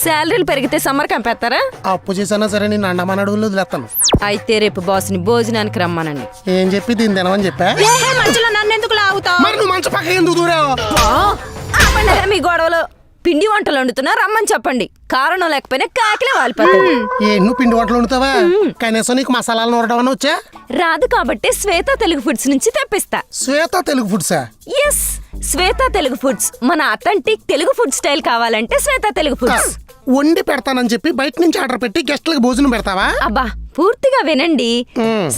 శాలరీలు పెరిగితే summer camp వేస్తారా? అప్పు చేసినా సరే నేను అండమాన అడవుల్లో వదిలేస్తాను. అయితే రేపు బాస్ని భోజనానికి రమ్మనండి. ఏం చెప్పి దీన్ని తినమని చెప్పా? మధ్యలో నన్ను ఎందుకు లాగుతావు? మరి నువ్వు మంచి పక్క ఎందుకు దూరావు? మీ గొడవలు పిండి వంటలు వండుతున్నా రమ్మని చెప్పండి. కారణం లేకపోయినా కాకిలే వాలిపోతాడు. నువ్వు పిండి వంటలు వండుతావా? కనీసం నీకు మసాలాలు నూరడం అని వచ్చా? రాదు కాబట్టి శ్వేత తెలుగు ఫుడ్స్ నుంచి తెప్పిస్తా. శ్వేత తెలుగు ఫుడ్సా? ఎస్, శ్వేత తెలుగు ఫుడ్స్. మన అథెంటిక్ తెలుగు ఫుడ్ స్టైల్ కావాలంటే శ్వేత తెలుగు ఫుడ్స్. వండి పెడతానని చెప్పి బయట నుంచి ఆర్డర్ పెట్టి గెస్ట్లకు భోజనం పెడతావా? అబ్బా పూర్తిగా వినండి.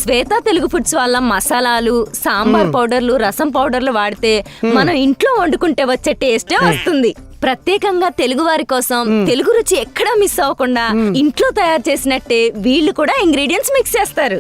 శ్వేత తెలుగు ఫుడ్స్ వల్ల మసాలాలు, సాంబార్ పౌడర్లు, రసం పౌడర్లు వాడితే మనం ఇంట్లో వండుకుంటే వచ్చే టేస్టే వస్తుంది. ప్రత్యేకంగా తెలుగు వారి కోసం తెలుగు రుచి ఎక్కడా మిస్ అవ్వకుండా ఇంట్లో తయారు చేసినట్టే వీళ్ళు కూడా ఇంగ్రీడియంట్స్ మిక్స్ చేస్తారు.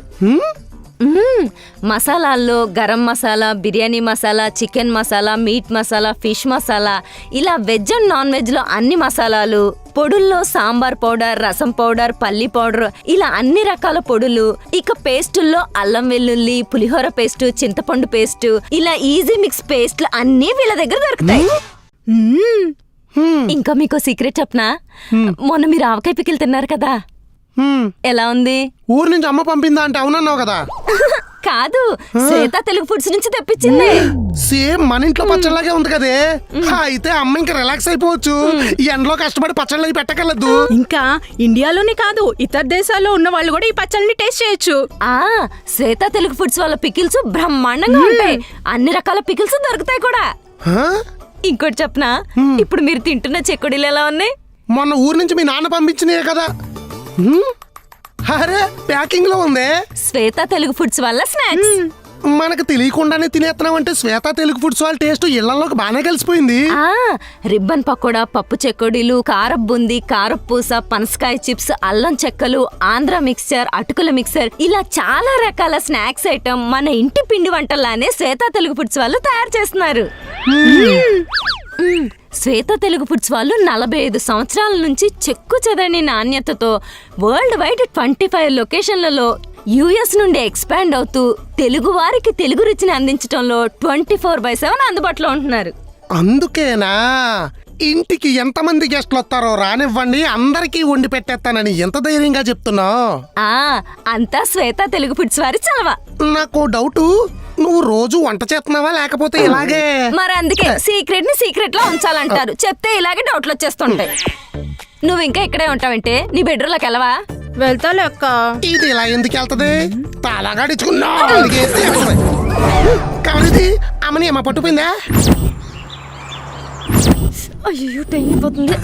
మసాలాల్లో garam masala, biryani masala, chicken masala, meat masala, fish masala, ఇలా వెజ్ అండ్ నాన్ వెజ్ లో అన్ని మసాలాలు, పొడుల్లో సాంబార్ పౌడర్, రసం పౌడర్, పల్లి పౌడర్, ఇలా అన్ని రకాల పొడులు. ఇక పేస్టుల్లో అల్లం వెల్లుల్లి, పులిహోర పేస్టు, చింతపండు పేస్టు, ఇలా ఈజీ మిక్స్ పేస్ట్లు అన్నీ వీళ్ళ దగ్గర దొరుకుతాయి. ఇంకా మీకు సీక్రెట్ చెప్పనా? మొన్న మీరు ఆవకాయ పికిల్ తిన్నారు కదా, ఎలా ఉంది? ఊరు నుంచి అమ్మ పంపిందా అంటే అవునన్నావు కదా. కాదు, శ్వేత తెలుగు ఫుడ్స్ నుంచి తెప్పించింది. సేమ్ మన ఇంట్లో పచ్చళ్ళలాగే ఉంది కదే. అయితే అమ్మ ఇంకా రిలాక్స్ అయిపోవచ్చు. ఈ ఎండలో కష్టపడి పచ్చళ్ళు అవి పెట్టగలదు. ఇంకా ఇండియాలోనే కాదు ఇతర దేశాల్లో ఉన్న వాళ్ళు కూడా ఈ పచ్చళ్ళని టేస్ట్ చేయొచ్చు. శ్వేత తెలుగు ఫుడ్స్ వాళ్ళ పికిల్స్ బ్రహ్మాండంగా ఉంటాయి. అన్ని రకాల పికిల్స్ దొరుకుతాయి కూడా. ఇంకోటి చెప్పనా, ఇప్పుడు మీరు తింటున్న చెక్కుడీలు ఎలా ఉన్నాయి? మొన్న ఊరు నుంచి మీ నాన్న పంపించినాయే కదా. అరే ప్యాకింగ్ లో ఉంది. శ్వేత తెలుగు ఫుడ్స్ వల్ల స్నాక్స్. మనకు తెలియకుండానే తినేస్తున్నాం అంటే శ్వేత తెలుగు ఫుడ్స్ వాళ్ళ టేస్ట్ ఇళ్లలోకి బాగానే కలిసిపోయింది. రిబ్బన్ పకోడా, పప్పు చెకోడీలు, కారపు బుంది, కారపు పూస, పనసకాయ చిప్స్, అల్లం చెక్కలు, ఆంధ్ర మిక్సర్, అటుకుల మిక్సర్, ఇలా చాలా రకాల స్నాక్స్ ఐటమ్ మన ఇంటి పిండి వంటల్లానే శ్వేత తెలుగు ఫుడ్స్ వాళ్ళు తయారు చేస్తున్నారు. శ్వేత తెలుగు ఫుడ్స్ వాళ్ళు 45 సంవత్సరాల నుంచి చెక్కు చెదని నాణ్యతతో వరల్డ్ వైడ్ 25 లొకేషన్లలో యుఎస్ నుండి ఎక్స్పాండ్ అవుతూ తెలుగు వారికి తెలుగు రుచిని అందించడంలో 24/7 అందుబాటులో ఉంటున్నారు. అందుకేనా ఇంటికి ఎంతమంది గెస్ట్లు వస్తారో రానివ్వండి, అందరికీ వండి పెట్టేస్తానని ఎంత ధైర్యంగా చెప్తున్నావు? అంతా శ్వేత తెలుగు ఫుడ్స్ వారి చలవ. నాకు డౌట్, నువ్వు రోజు వంట చేస్తున్నావా లేకపోతే ఇలాగే? మరి అందుకే సీక్రెట్ ని సీక్రెట్ లో ఉంచాలంటారు. చెప్తే ఇలాగే డౌట్లు వచ్చేస్తుంటాయి. నువ్వు ఇంకా ఇక్కడే ఉంటావంటే నీ బెడ్రూమ్ లోకి వెళ్ళవా? వెళ్తాలే అక్క. ఇది ఇలా ఎందుకు వెళ్తది? తాళగాడిచుకున్నా కవరిది అమ్మని అమ్మ పట్టుపోయిందా? అయ్యో టైం అయిపోతుంది.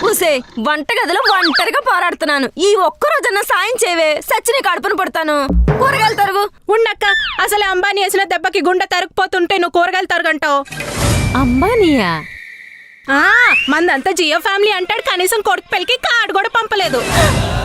ఊసే వంటగదిలో ఒంటరిగా పోరాడుతున్నాను. ఈ ఒక్క రోజన్నా సాయం చేయవే, సచ్చిన కడుపును పడతాను. కూరగాయలు తరుగు. ఉండక్క, అసలే అంబానీ వేసిన దెబ్బకి గుండె తరుక్కుపోతుంటే నువ్వు కూరగాయలు తరగంటావు. అంబానీయా? మందంతా జియో ఫ్యామిలీ అంటాడు, కనీసం కొడుకు పెళ్ళికి కార్డు కూడా పంపలేదు.